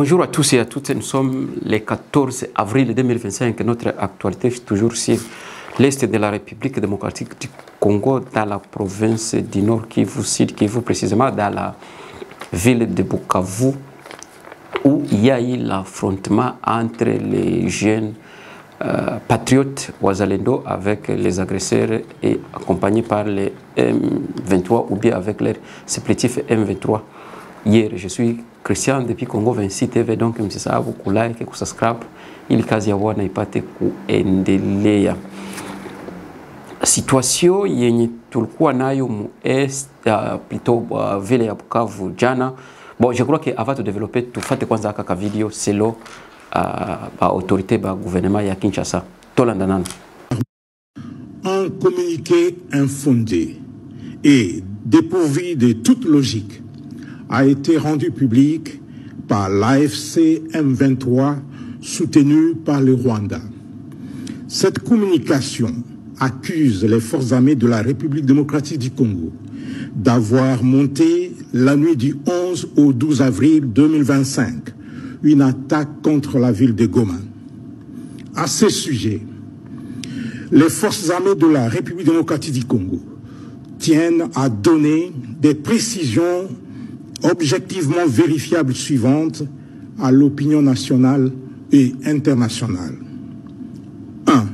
Bonjour à tous et à toutes, nous sommes le 14 avril 2025. Notre actualité est toujours sur l'Est de la République démocratique du Congo, dans la province du Nord Kivu, Sud Kivu, précisément dans la ville de Bukavu, où il y a eu l'affrontement entre les jeunes patriotes Wazalendo avec les agresseurs et accompagnés par les M23 ou bien avec leurs supplétifs M23. Hier, je suis Christian depuis Congo 26 TV, donc msisahau kulike, kusubscribe ili kazi ya wana ipate kuendelea. Situation yenye tulikuwa nayo mu est plutôt vile ya Bukavu jana. Bon, je crois que avant de développer tout fate kwanza kaka video selon autorité ba gouvernement ya Kinshasa. Tolandanana. Un communiqué infondé et dépourvu de toute logique a été rendu public par l'AFC M23 soutenu par le Rwanda. Cette communication accuse les forces armées de la République démocratique du Congo d'avoir monté la nuit du 11 au 12 avril 2025 une attaque contre la ville de Goma. À ce sujet, les forces armées de la République démocratique du Congo tiennent à donner des précisions objectivement vérifiables suivantes à l'opinion nationale et internationale. 1.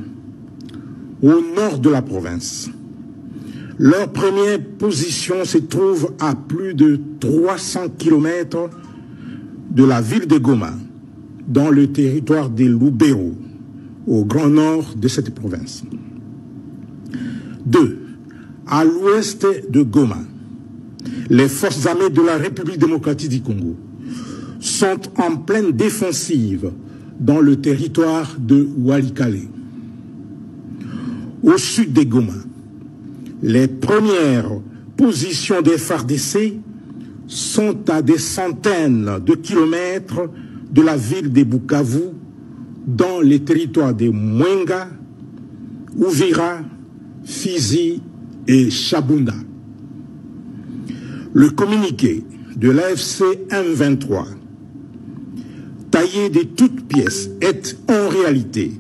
Au nord de la province, leur première position se trouve à plus de 300 km de la ville de Goma, dans le territoire de Lubero, au grand nord de cette province. 2. À l'ouest de Goma, les forces armées de la République démocratique du Congo sont en pleine défensive dans le territoire de Walikale. Au sud de Goma, les premières positions des FARDC sont à des centaines de kilomètres de la ville de Bukavu, dans les territoires de Mwenga, Uvira, Fizi et Chabunda. Le communiqué de l'AFC M23, taillé de toutes pièces, est en réalité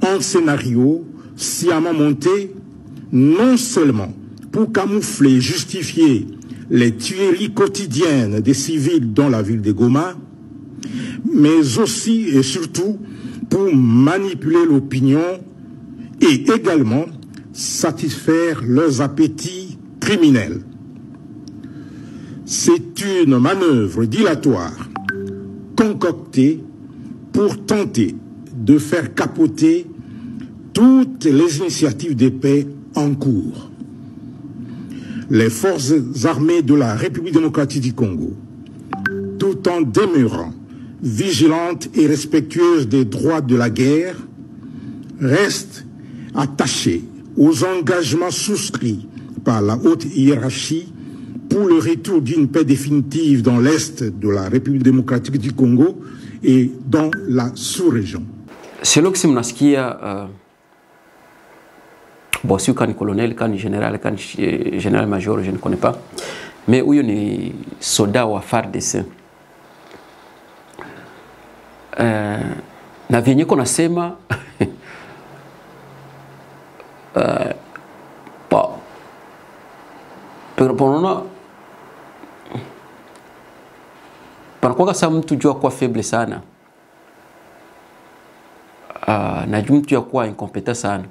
un scénario sciemment monté non seulement pour camoufler et justifier les tueries quotidiennes des civils dans la ville de Goma, mais aussi et surtout pour manipuler l'opinion et également satisfaire leurs appétits criminels. C'est une manœuvre dilatoire concoctée pour tenter de faire capoter toutes les initiatives de paix en cours. Les forces armées de la République démocratique du Congo, tout en demeurant vigilantes et respectueuses des droits de la guerre, restent attachées aux engagements souscrits par la haute hiérarchie pour le retour d'une paix définitive dans l'Est de la République démocratique du Congo et dans la sous-région. Selon que mnasikia bon, si kan colonel, kan général, kan général-major, je ne connais pas, mais huyo ni soda wa FARDC. Na vyenye ko nasema panaona panakuwa sa mtu jua kuwa faible sana, na mtu ya kuwa incompétent sana,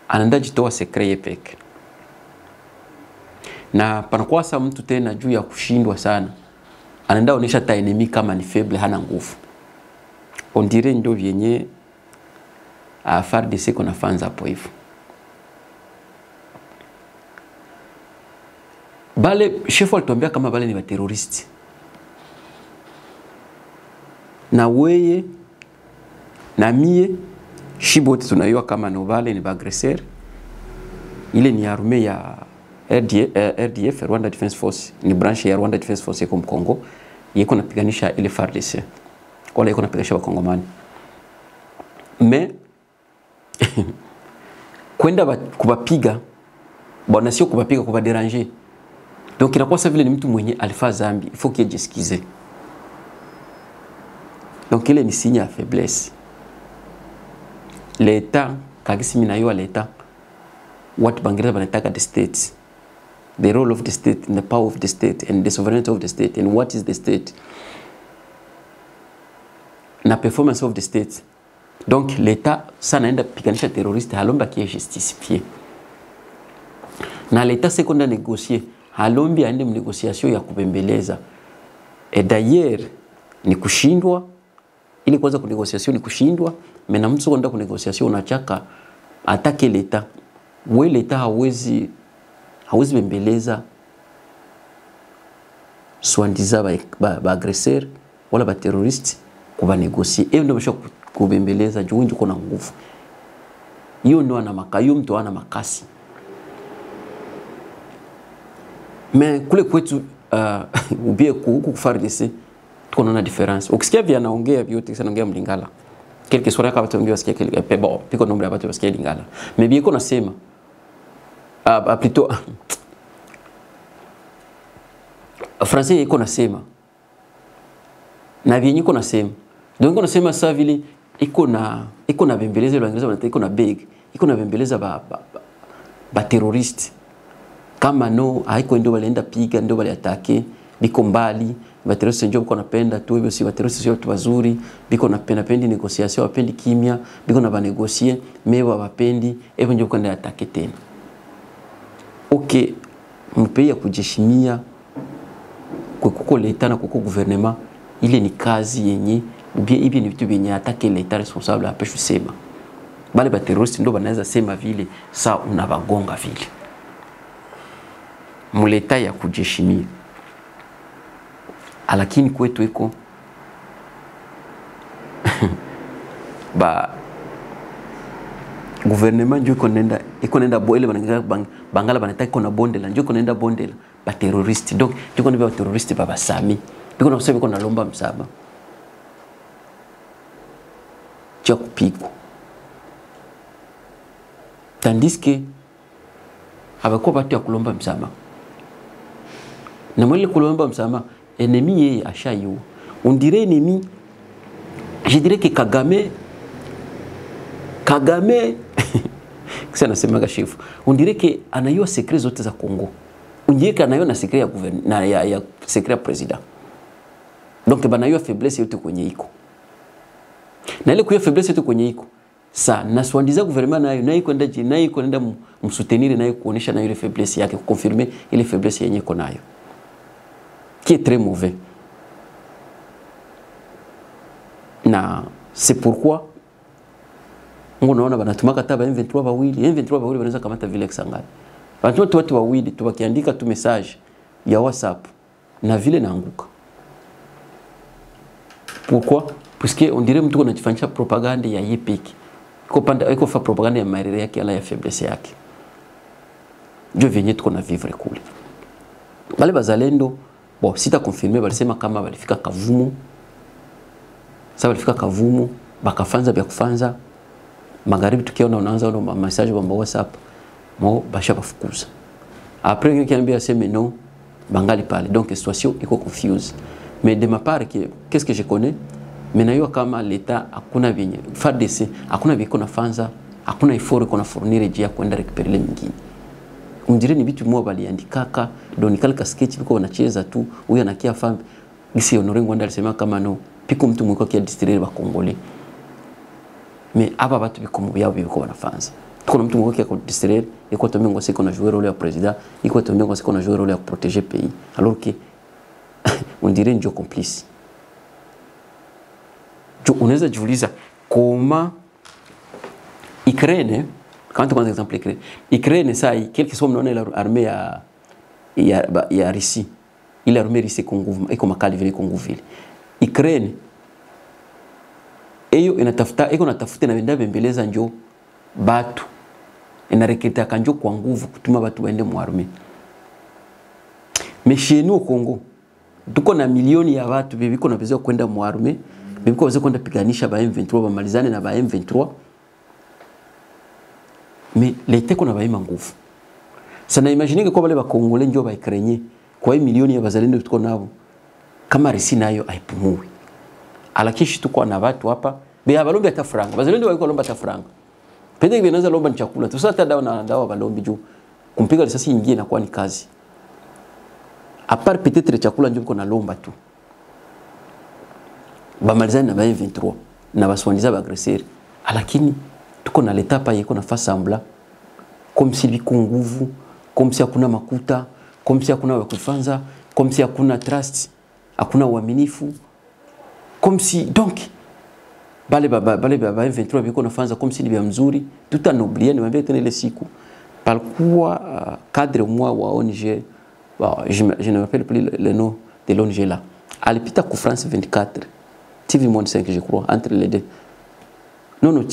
anaenda jitoa sekre yepeke, na panakuwa sa mtu tena juu ya kushindwa sana, anaenda onesha ta enemy kama ni faible, hana nguvu. On dirait ndio vyenye FARDC kuna fans hapo hivyo. Bale chef alituambia kama bale ni wa terroristi, na weye na mie shibote tunayua kama no bale ni bagresser. Ile ni armée ya RDF, Rwanda Defense Force, ni branche ya Rwanda Defense Force ya Congo, yeko napiganisha ile FARDC, wala yeko napiganisha wa Kongomani. Mais kwenda kubapiga bwana, sio kubapiga, kubaderanger. Donc inakuwa sa vile ni mtu mwenye alifa zambi, il faut qu'il jiskize. Donc il est un signe à faiblesse. L'État, quand il y a l'État, what Bangladesh banataka the state, the role of the state, and the power of the state, and the sovereignty of the state, and what is the state, na performance of the state. Donc l'État, ça n'a pas piganisha terroriste, halomba qui est justifié. Na l'État c'est qu'on a négocié, halombi a une négociation ya kubembeleza. Et d'ailleurs, ni kushindwa, ili kwanza ku négociation ni kushindwa, mais na mtu kwenda ku négociation unachaka atake l'État. We l'État hawezi bembeleza swandiza ba agresseur wala ba terroriste kuba négocier. Ndio msho kubembeleza juu ndio kuna nguvu. Hiyo ndio ana makayo mtu ana makasi. Mais kule kwetu ubie huku FARDC tuko na difference. Ukisikia vya naongea vyote sana ongea mlingala. Quelque soit kama watu wasikia quelque bon, piko nombre ya watu wasikia lingala. Mais bien qu'on nasema plutôt français iko nasema na vyenye iko nasema. Donc iko nasema ça vile iko na bembeleza l'anglais wanataka iko na beg, iko na bembeleza ba terroriste. Kama no haiko ndio walienda piga ndio wali atake biko mbali bateroriste ndio biko napenda tu hivyo si bateroriste sio watu wazuri biko napenda pendi negotiation wapendi kimya biko na ba negocier mewa wapendi hivyo ndio kwenda atake tena. Okay, mpea kujishimia kuko l'État na kuko gouvernement ile ni kazi yenye bien hivi ni vitu vyenye atake l'État responsable hapa kusema. Bale bateroriste ndio banaweza sema vile saa unabagonga vile. Muleta ya kujeshimia. Lakini kwetu iko gouvernement ndio iko nenda boele bangala banataka iko na bondela ndio iko nenda bondela ba terroriste. Donc ndio ndio ba terroriste baba sami biko na kusema iko na lomba msaba cha kupigwa. Tandis que abako batu ya kulomba msama na mwele kulomba msama ennemi yeye ashayo. On dirait ennemi, je dirais que Kagame kisa nasema chef, on dirait que anayo secret zote za Congo. On dirait que anayo na secret ya gouvernement ya secret ya president. Donc banayo faiblesse yote kwenye iko. Na ile kuyo faiblesse yote kwenye iko. Sa na swandiza gouvernement nayo kwenda msoutenir nayo kuonesha nayo ile faiblesse yake, confirmer ile faiblesse yenye iko nayo. Qui est très mauvais. Na c'est pourquoi on a banatumaka taba M23 bawili wanaweza kamata vile Kisangani. Watu wawili tubakiandika tu message ya WhatsApp na vile naanguka. Pourquoi? Parce que on dirait mtu anajifanyisha propaganda ya yepeki. Iko fa propaganda ya marire yake ala ya faiblesse yake. Ndio vyenye tuko na vivre kule. Bale bazalendo bon, sita confirmer balisema kama balifika Kavumu. Sasa balifika Kavumu, bakafanza bya kufanza. Magharibi tukiona unaanza na message kwa WhatsApp, mo basha bafukuza. Après quelqu'un kiambia sema non, bangali pale. Donc situation iko confuse. Mais de ma part qu'est-ce que je connais? Menayo kama l'État hakuna vyenye FARDC hakuna viko na fanza, hakuna effort iko na fournir jia kwenda récupérer les mingine. Undire ni bitu mwa baliandikaka donikal ka sketch biko wanacheza tu huyu anakia fam gisi Honore Ngwanda alisema kama no piko mtu mwiko kia distraire ba Congolais. Mais aba batu biko mubya biko wanafanza. Tuko mtu mwiko kia distraire iko tombe ngose iko na jouer rôle ya président, iko tombe ngose iko na jouer rôle ya protéger pays. Alors que on dirait ndio complice. Tu unaweza jiuliza koma Ukraine quand on exemple Ukraine ça quelque soit non l'armée ya Russie il armée Russie Congo iko makali vile Congo vile Ukraine eyo inatafuta na wenda bembeleza njo batu inareketa kanjo kwa nguvu kutuma batu waende mu armée. Mais chez nous au Congo tuko na milioni ya watu bibiko na besoin kwenda mu armée, bibiko besoin kwenda piganisha ba M23 bamalizane na ba M23. Mais l'État qu'on a baima nguvu. Ça n'a imaginé que comme les Congolais ndio ba Ukrainiens, kwa milioni ya bazalendo tuko nabo. Kama Russie nayo haipumui. alakishi tuko na watu hapa be abalombi hata franga bazalendo wako lomba hata franga pende binaweza lomba ni chakula tu sasa dawa na dawa balombi juu kumpiga risasi ingie na kwa ni kazi a part peut-être chakula ndio na lomba tu bamalizana na 23 na baswandiza ba agresser lakini tuko na leta pa yeko na fasambla comme si biko nguvu comme si hakuna makuta comme si hakuna wakufanza comme si hakuna trust hakuna uaminifu comme si donc bale 23 biko nafanza comme si ni bia mzuri tout en oubliant niambia tena ile siku palikuwa cadre moi wa ONG je ne me rappelle plus le nom de l'ONG là alipita ku France 24 TV Monde 5 je crois entre les deux non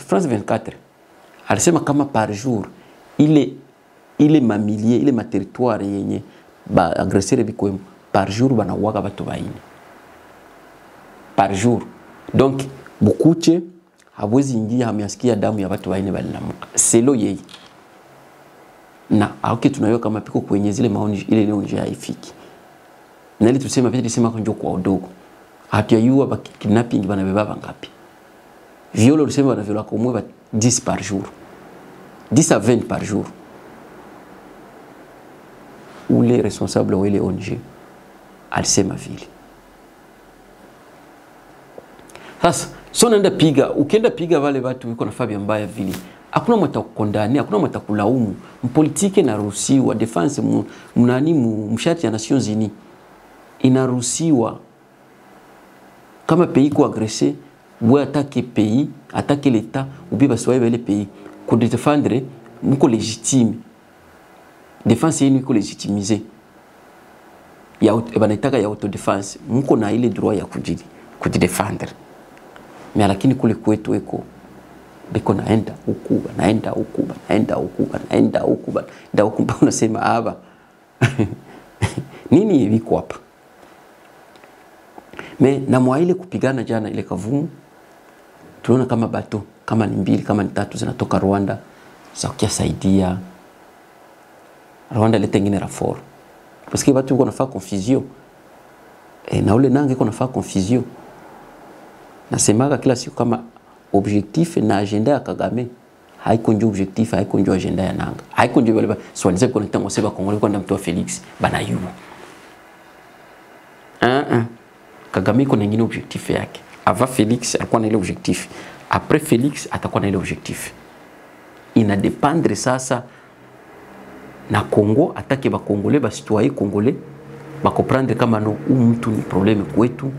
France 24 alisema kama par jour il est ma millier il est ma territoire yenye ba agresser biko par jour bana waga batu baini par jour donc bukuche hawezi ingia hamiasikia damu ya watu baini balinamuka selo yeye na auke tunayo kama piko kwenye zile maoni ile leo nje haifiki na ile tusema pete tusema konjo kwa udogo hatuyua ba kidnapping bana beba ngapi violo tusema bana viola kwa mwe 10 par jour 10 à 20 par jour ou les responsables ou les ONG alisema vile sasa so naenda piga ukienda piga wale watu wiko na Fabia mbaya vile hakuna mtu kukondani hakuna mtu kulaumu mpolitike na ruhusiwa defense mnani mshati ya Nations Unies inaruhusiwa kama pays ko agresser ou attaquer pays attaquer l'état ou bien basoye le pays ko défendre mko légitime défense yenu ko légitimiser ya banataka ya autodefense mko na ile droit ya kujidefendre mais lakini kule kwetu eko biko naenda huku naenda huku unasema hapa nini biko hapa mais na mwaile kupigana jana ile Kavumu tunaona kama bato kama ni mbili kama ni tatu zinatoka Rwanda za kusaidia Rwanda ile tengine rapport parce que batu wako nafaa confusion na ule nange iko nafaa confusion nasemaga kila siku kama objectif na agenda ya Kagame haiko ndio objectif haiko ndio agenda ya nanga haiko ndio wale swalize kwa ntango seba Kongole kwa ndamtoa Felix banayu Kagame iko na nyingine objectif yake avant Felix alikuwa na ile objectif après Felix atakuwa na ile objectif ina dépendre sasa na Congo atake ba Congolais ba citoyen Congolais ba comprendre kama no mtu ni problème kwetu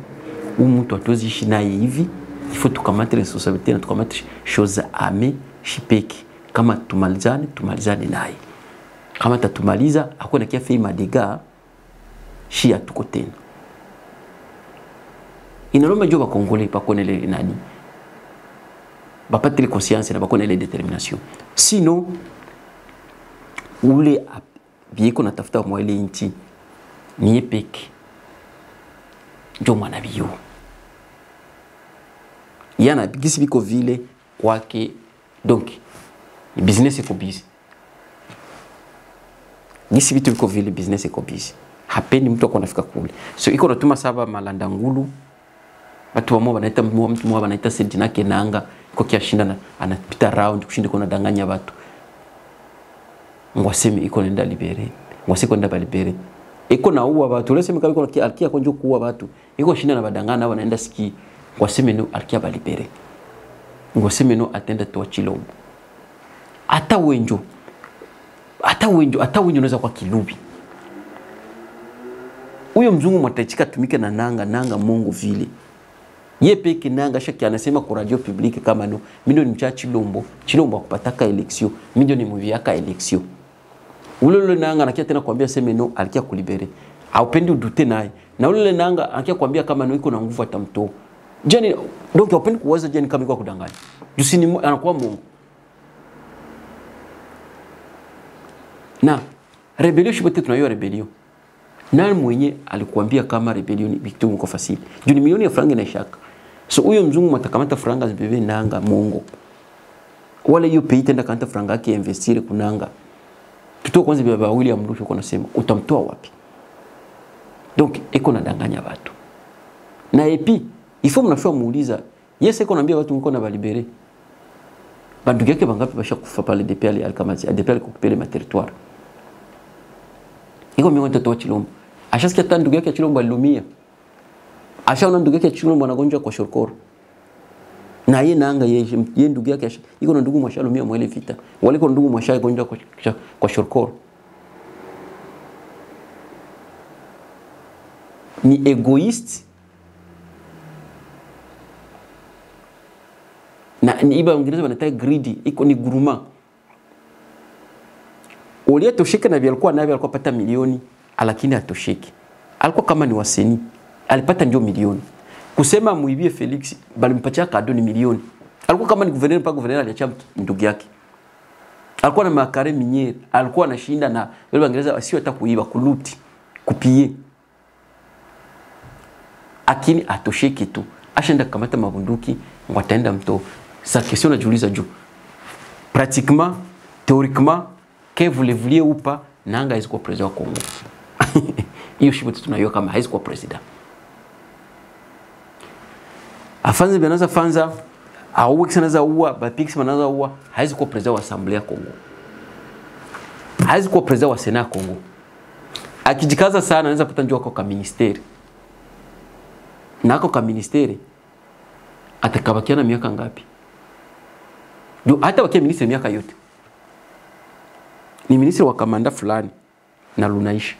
mtu atozishi naye hivi il faut tukamate responsabilité na tukamate chose ame shipeki kama tumalizane naye kama tatumaliza hakuna kia fei madega shi atuko tena inalomba jo ba Congolais pa konele nani ba patri conscience na ba konele détermination sinon ule bieko natafuta kwa ile inchi ni epeki ndio mwana biyo yana gisi biko vile kwake donc business iko busy gisi bitu biko vile business iko busy hapendi mtu akonafika kule so iko natuma saba malanda ngulu watu wamo wanaita mtu mmoja wanaita Sentina Kenanga iko kiashinda anapita round kushinda kuna danganya watu ngwaseme iko nenda libere ngwasiko nenda balibere iko na uwa watu lese mikabi kwa alkia konjo kuwa watu iko shinda na badangana wanaenda ski ngwaseme no alkia balibere ngwaseme no atenda to Chilombo hata wenjo unaweza kwa kilubi huyo mzungu mwatachika tumike na nanga Mungu vile ye peke nanga shaki anasema kwa radio publique kama no mimi ni mcha Chilombo akupataka election mimi ni muviaka election ule nanga anakia tena kuambia sema no alikia kulibere haupendi udute naye na ule nanga anakia kuambia kama no iko na nguvu atamtoa jeni donc haupendi kuwaza jeni kama iko kudanganya jusini anakuwa Mungu na rebellion shibote tunayo rebellion nani mwenye alikuambia kama rebellion ni vitu mko fasili juu ni milioni ya franga na shaka so huyo mzungu matakamata franga zibebe nanga Mungu wala hiyo pei tenda kanta franga yake investir kunanga tuto kwanza baba William Ruto kwa nasema utamtoa wapi donc iko nadanganya watu na epi Il faut mnafia muuliza yeye iko naambia watu mko na balibere bandugu yake bangapi basha kufa pale DPL alikamati DPL kukupele ma territoire iko miongo mtoto wa Chilombo ashasikia tanda ndugu yake ya Chilombo alilumia ashaona ndugu yake ya Chilombo anagonjwa kwa shorokoro na yeye naanga yeye ndugu yake iko na ndugu mwashalumia mwele vita waliko ndugu mwashagonjwa kwa shorokoro ni egoist na ni iba Uingereza wanataka greedy iko ni guruma olia tosheka na alikuwa naye alikuwa pata milioni lakini atosheki alikuwa kama ni waseni alipata ndio milioni kusema muibie Felix balimpatia kado ni milioni alikuwa kama ni governor pa governor aliacha ndugu yake alikuwa na makare miniere alikuwa anashinda na wale Waingereza wasio hata kuiba kuluti kupie lakini atosheki tu ashaenda kamata mabunduki wataenda mto. Sa question najiuliza juu pratiquement théoriquement que vous le vouliez ou pas nanga haizikuwa president wa Kongo hiyo shibo tunaiyo kama haizikuwa president afanze benaza fanza au kisanaza uwa bapix manaza uwa haizikuwa president wa assemblée ya Kongo haizikuwa president wa Sénat Kongo akijikaza sana anaweza pata njoo kwa ministeri nako kwa ministeri atakabakia na miaka ngapi ndio hata wakia ministeri miaka yote ni ministeri wa kamanda fulani na lunaishi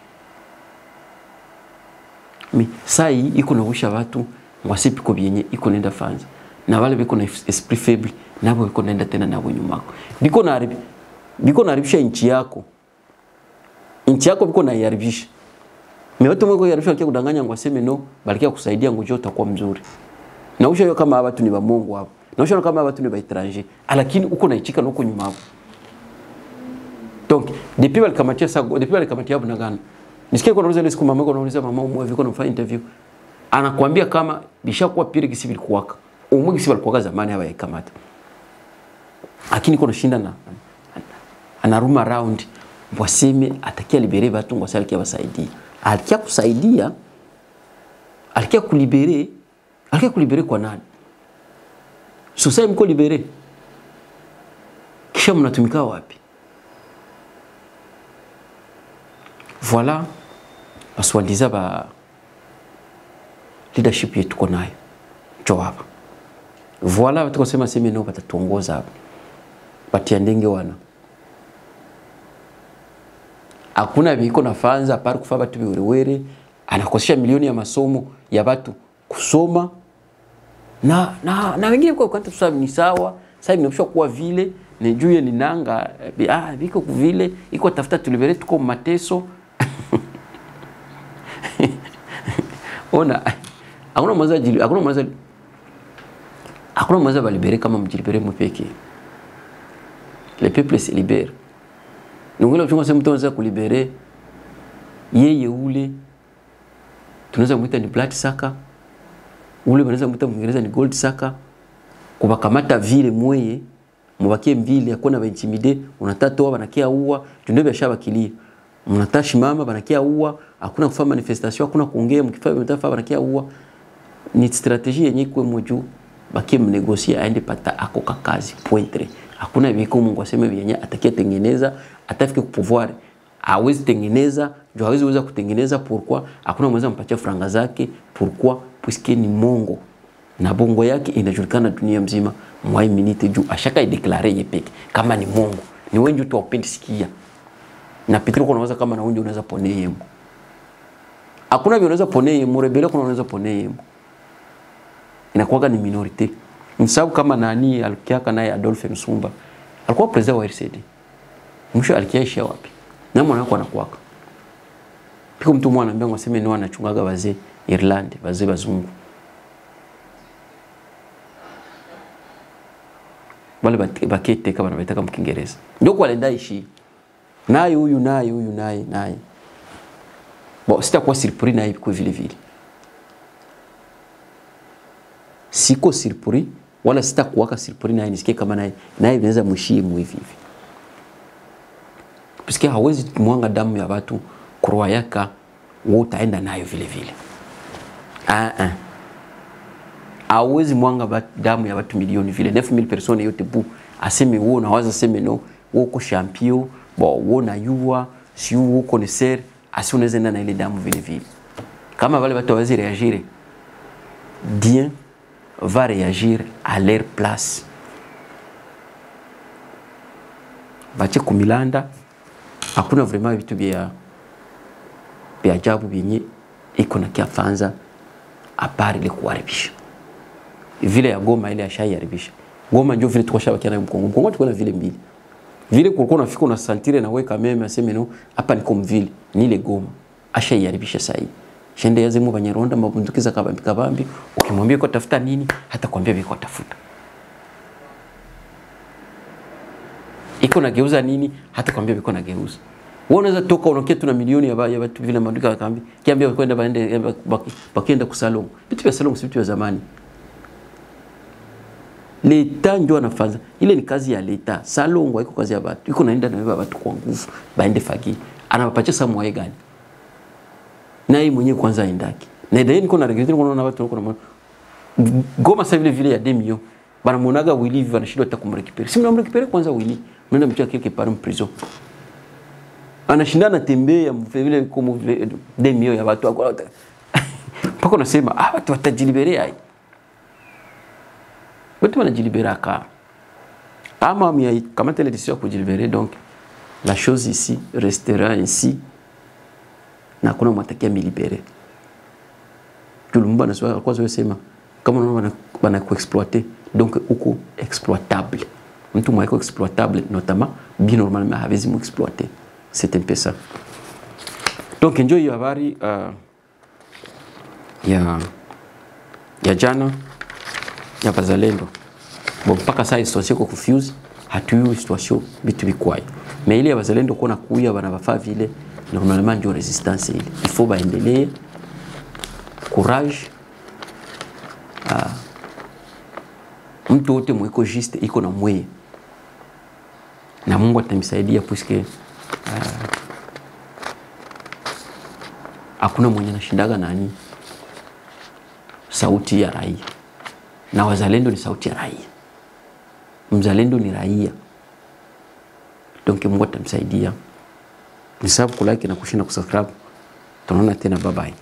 sai iko nausha watu wasipi ko bienye iko nenda fanza na wale biko na esprit faible nabo biko nenda tena nabo nyumako biko naribisha nchi yako biko na yaribisha watu mweko yaribisha kia kudanganya ngwaseme no balikia kusaidia ngujo utakuwa mzuri na ushayo kama watu ni ba Mungu hapo na ushayo kama watu ni ba étranger lakini uko naichika na uko nyuma hapo donc depuis walikamatia sago depuis walikamatia hapo na gani nisikie kwa nauliza siku mama nauliza mama umwe viko nafanya interview anakuambia kama bishakuwa pire kisivili kuwaka umwe kisivili kuwaka zamani hapa yakamata lakini kuna shinda na anaruma round waseme atakia libere watu ngwasali kia wasaidia alikia kusaidia alikia kulibere kwa nani sasa mko libere kisha mnatumika wapi voilà baswaliza ba leadership yetu tuko nayo jawab voilà tukosema sema no batatuongoza hapa batia ndenge wana hakuna biko nafanza par kufa batu biwerewere anakosesha milioni ya masomo ya watu kusoma na wengine kwa kwanta tusabi ni sawa sasa nimesha kuwa vile nijuye ni nanga biko vile iko tafuta tulibere tuko mateso ona hakuna mwaza balibere kama mjilibere mpeke le peuple se libère nungula chunga sema mtu kulibere yeye ule tunaweza muita ni blood saka ule wanaweza muita Mwingereza ni gold saka kubakamata vile mweye mubakie mvile hakuna ba intimide unatatoa banakia uwa tunde biashara kilia mnatashi mama banakia uwa hakuna kufanya manifestation hakuna kuongea mkifanya mtafa banakia uwa ni strategie yenye kwa moju bakie mnegosia aende pata akoka kazi pointre hakuna biko Mungu aseme vyenye atakia tengeneza atafike ku pouvoir hawezi tengeneza jo hawezi weza kutengeneza pourquoi hakuna mweza mpatia franga zake pourquoi puisque ni Mungu na bongo yake inajulikana dunia mzima mwai minute juu ashaka ideclare yepeke kama ni Mungu ni wengi tu wapendi sikia na Petro kunaweza kama na wengi unaweza poneye yemo hakuna vile unaweza poneye yemo rebele kuna unaweza poneye yemo inakuwa ni minorite msabu kama nani alikiaka naye Adolphe Nsumba alikuwa president wa RCD mwisho alikiaisha wapi na mwana wako anakuwaka piko mtu mwana ambaye anasema ni wanachungaga wazee Ireland wazee bazungu wale bakete kama wanataka mkiingereza ndio kwa lenda ishi naye huyu naye bon sitakuwa surpris naye kwa vile vile siko surpris wala sitakuwa surpris naye nisikie kama naye inaweza mheshimu hivi Puisque hawezi mwanga damu ya watu kurwa yaka utaenda nayo vile vile hawezi mwanga damu ya watu milioni vile 9000 personnes yote bu aseme wewe unawaza aseme no wewe uko champion bo wewe na yua si wewe uko connaisseur asi unaweza na ile damu vile vile. Kama wale watu hawezi reagir bien va réagir à leur place. Bache kumilanda hakuna vraiment vitu vya ajabu vyenye iko na kiafanza apari ile kuharibisha. Vile ya Goma ile ashaiharibisha. Goma ndio vile tukashabakia na Mkongo. Mkongo tuko na vile mbili. Vile kulikuwa unafika unasantire na weka meme aseme no hapa niko mvile ni ile Goma ashaiharibisha sasa hivi. Shende yaze mu Banyaronda mabundukiza kabambi ukimwambia kwa tafuta nini hata kwambia viko tafuta. Iko na geuza nini hata kwambia viko na geuza. Wewe unaweza toka unakia tuna milioni ya watu vile maduka akambi kiambia kwenda baende bakienda kusalongo. Vitu vya salongo si vitu vya zamani. Leta ndio anafaza. Ile ni kazi ya leta. Salongo haiko kazi ya watu. Iko naenda na beba watu kwa nguvu baende fagi. Anawapatia samu wae gani? Na yeye mwenyewe kwanza aendaki. Na ndio niko na regret niko naona watu wako na Goma sasa vile ya demio. Bana muonaga Willy hivi anashindwa hata kumrekipere. Si mnamrekipere kwanza Willy. Mnaenda mtia quelque part en prison. Anashindana tembea vile kama demio ya watu wako. Pako nasema watu watajiliberea hai. Watu wanajilibérer ka. Ama kama telle décision pour libérer donc la chose ici restera ainsi. Na kuna mwatakia milibere. Tulumba na swala kwa sema kama unaona bana kuexploiter donc uko exploitable. Mtu mwa exploitable notamment bien normalement havezi mu exploiter. C'est un peu ça. Donc enjoy hiyo habari ya jana ya Bazalendo. Bon mpaka saa situation ko confuse hatuyo situation bitu bikwaye. Mais ile ya Bazalendo kona kuya bana bafa vile normalement ndio resistance ile. Il faut baendelee courage. Mtu wote mweko juste iko na mweye. Na Mungu atamsaidia puisque hakuna mwenye anashindaga nani sauti ya raia. Na wazalendo ni sauti ya raia. Mzalendo ni raia. Donc Mungu atamsaidia. Nisabu kulike na kushina kusubscribe. Tunaona tena, bye bye.